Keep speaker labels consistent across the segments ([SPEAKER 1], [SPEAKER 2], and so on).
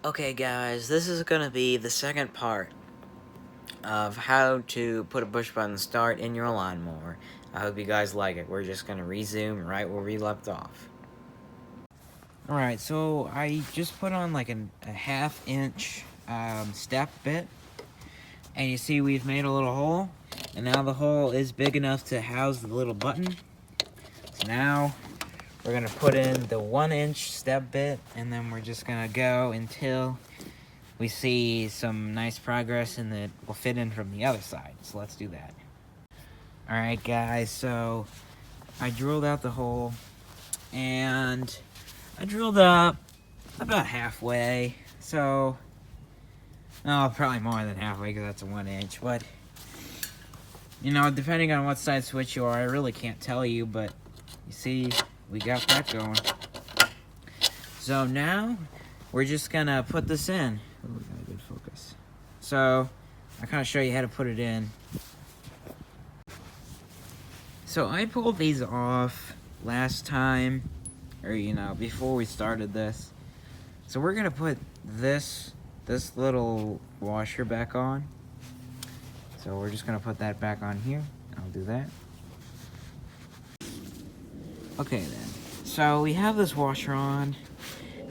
[SPEAKER 1] Okay guys, this is going to be the second part of how to put a push button start in your lawnmower. I hope you guys like it. We're just going to resume right where we left off. Alright, so I just put on like a half-inch step bit, and you see we've made a little hole, and now the hole is big enough to house the little button. So now we're going to put in the 1-inch step bit, and then we're just going to go until we see some nice progress and that will fit in from the other side. So let's do that. Alright guys, so I drilled out the hole, and I drilled up about halfway. So, no, probably more than halfway because that's a 1-inch, but you know, depending on what side switch you are, I really can't tell you, but you see, we got that going. So now, we're just gonna put this in. Oh, we got a good focus. So, I'll kind of show you how to put it in. So, I pulled these off last time, or you know, before we started this. So, we're gonna put this little washer back on. So, we're just gonna put that back on here. I'll do that. Okay then, so we have this washer on,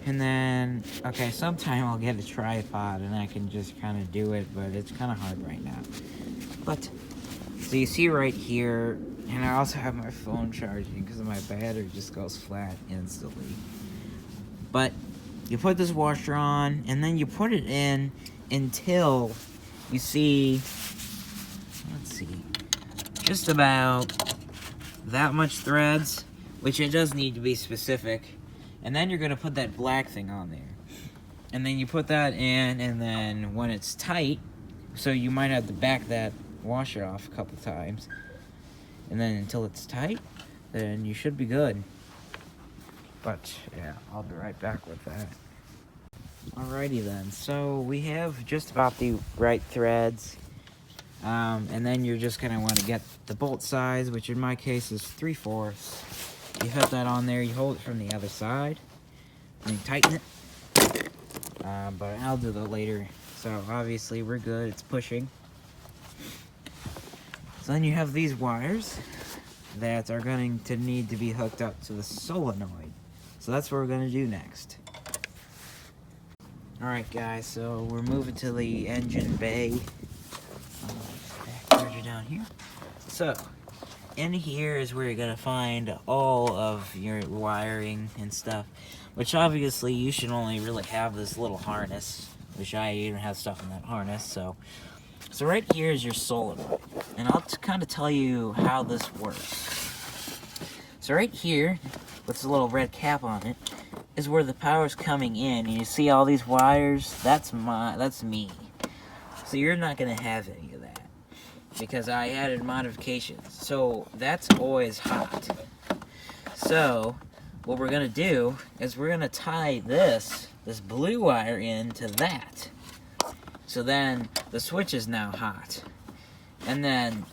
[SPEAKER 1] and then, okay, sometime I'll get a tripod and I can just kind of do it, but it's kind of hard right now. But, so you see right here, and I also have my phone charging because my battery just goes flat instantly. But, you put this washer on, and then you put it in until you see, let's see, just about that much threads, which it does need to be specific, and then you're going to put that black thing on there, and then you put that in, and then when it's tight, so you might have to back that washer off a couple times, and then until it's tight, then you should be good. But yeah, I'll be right back with that. Alrighty then, so we have just about the right threads, and then you're just going to want to get the bolt size, which in my case is 3/4. You put that on there, you hold it from the other side, and you tighten it. But I'll do that later. So obviously we're good, it's pushing. So then you have these wires that are going to need to be hooked up to the solenoid. So that's what we're going to do next. Alright guys, so we're moving to the engine bay. Back down here. So, in here is where you're going to find all of your wiring and stuff, which obviously you should only really have this little harness, which I even have stuff in that harness. So right here is your solenoid, and I'll kind of tell you how this works. So right here, with the little red cap on it, is where the power's coming in, and you see all these wires, that's me. So you're not going to have any of that, because I added modifications. So that's always hot. So what we're gonna do is we're gonna tie this blue wire into that. So then the switch is now hot. And then,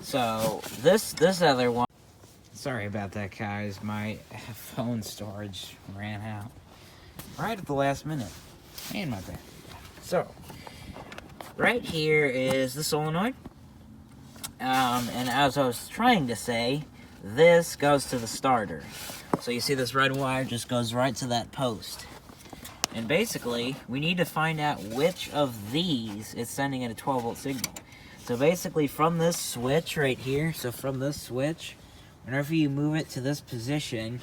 [SPEAKER 1] so this other one, sorry about that guys, my phone storage ran out right at the last minute. And my battery. So, right here is the solenoid, and as I was trying to say, this goes to the starter. So you see this red wire just goes right to that post. And basically, we need to find out which of these is sending in a 12-volt signal. So basically, from this switch right here, so from this switch, whenever you move it to this position,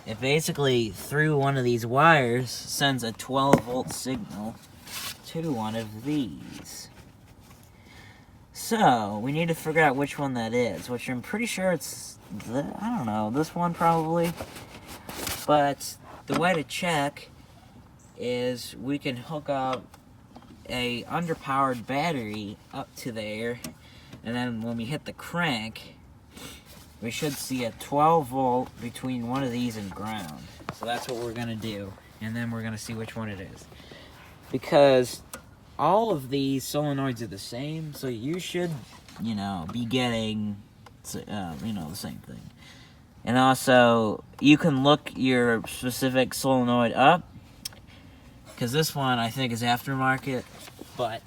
[SPEAKER 1] it basically, through one of these wires, sends a 12-volt signal to one of these. So, we need to figure out which one that is, which I'm pretty sure it's, I don't know, this one probably. But the way to check is we can hook up a underpowered battery up to there, and then when we hit the crank, we should see a 12-volt between one of these and ground. So that's what we're going to do, and then we're going to see which one it is. Because all of these solenoids are the same, so you should, you know, be getting, you know, the same thing. And also, you can look your specific solenoid up because this one I think is aftermarket, but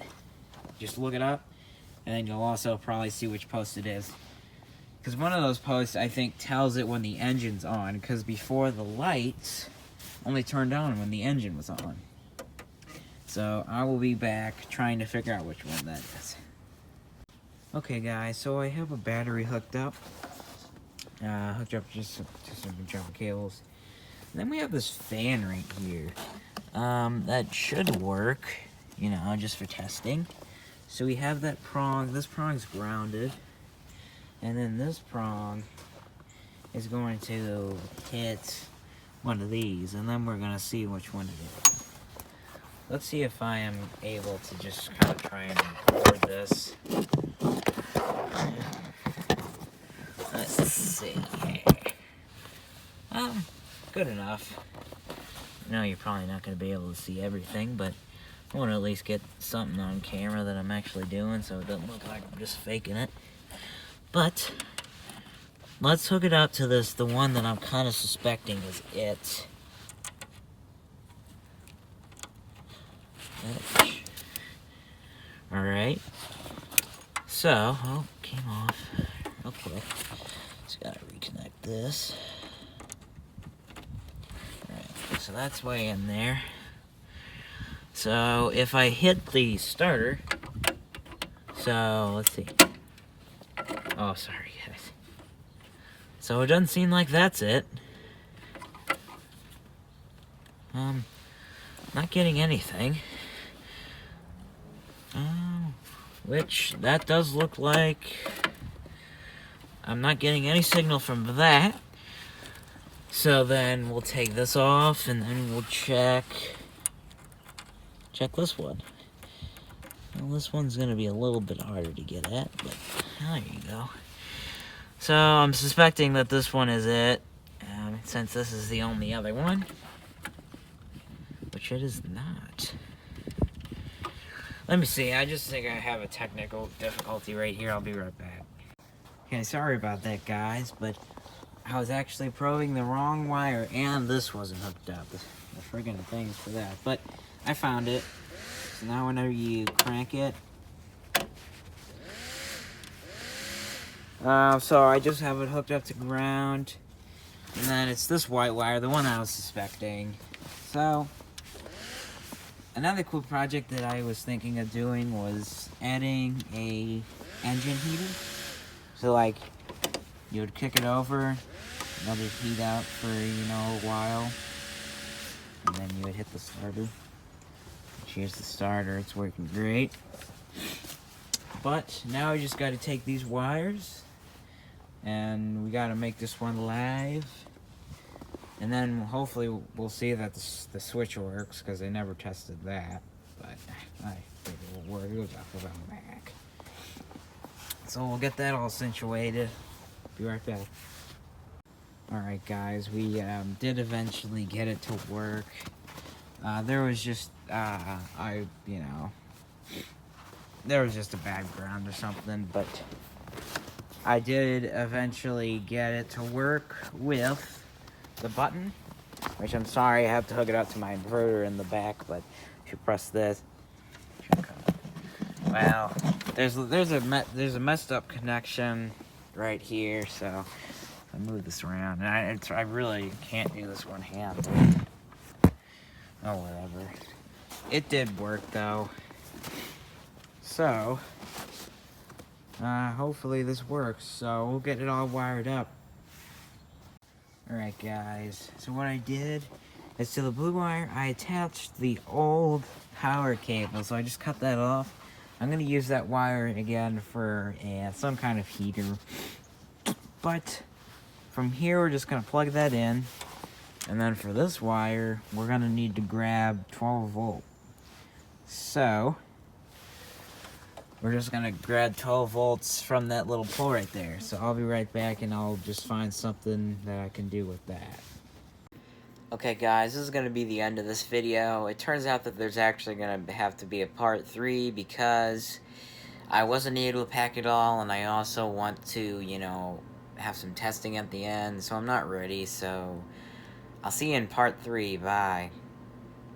[SPEAKER 1] just look it up, and then you'll also probably see which post it is. Because one of those posts, I think, tells it when the engine's on, because before the lights only turned on when the engine was on. So I will be back trying to figure out which one that is. Okay guys, so I have a battery hooked up. Hooked up just to some jumper cables. And then we have this fan right here. That should work, you know, just for testing. So we have that prong. This prong's grounded. And then this prong is going to hit one of these. And then we're going to see which one it is. Let's see if I am able to just kind of try and record this. Let's see. Good enough. I know you're probably not going to be able to see everything, but I want to at least get something on camera that I'm actually doing so it doesn't look like I'm just faking it. But let's hook it up to this, the one that I'm kind of suspecting is it. Alright. So, oh, came off real quick. Just gotta reconnect this. Alright, so that's way in there. So, if I hit the starter, so, let's see. Oh, sorry, guys. So, it doesn't seem like that's it. Not getting anything. Which, that does look like I'm not getting any signal from that. So then we'll take this off and then we'll check this one. Well, this one's gonna be a little bit harder to get at, but there you go. So I'm suspecting that this one is it, since this is the only other one, which it is not. Let me see, I just think I have a technical difficulty right here. I'll be right back. Okay, sorry about that, guys, but I was actually probing the wrong wire, and this wasn't hooked up. The friggin' things for that. But I found it. So now whenever you crank it... so I just have it hooked up to ground. And then it's this white wire, the one I was suspecting. So... another cool project that I was thinking of doing was adding a engine heater. So like, you would kick it over, let it heat out for, you know, a while, and then you would hit the starter. Here's the starter, it's working great. But now we just gotta take these wires, and we gotta make this one live. And then hopefully we'll see that the switch works, because I never tested that. But I think it will work. It was off on back. So we'll get that all situated. Be right back. Alright guys, we did eventually get it to work. There was just, there was just a background or something, but I did eventually get it to work with the button, which I'm sorry I have to hook it up to my inverter in the back, but if you press this, well, there's a messed up connection right here, so I move this around, and I really can't do this one hand. Oh, whatever. It did work though, so hopefully this works. So we'll get it all wired up. Alright guys, so what I did is to the blue wire, I attached the old power cable, so I just cut that off. I'm going to use that wire again for some kind of heater. But from here, we're just going to plug that in. And then for this wire, we're going to need to grab 12 volt. So we're just going to grab 12 volts from that little pole right there. So I'll be right back, and I'll just find something that I can do with that. Okay guys, this is going to be the end of this video. It turns out that there's actually going to have to be a part 3 because I wasn't able to pack it all, and I also want to, you know, have some testing at the end, so I'm not ready. So I'll see you in part 3. Bye.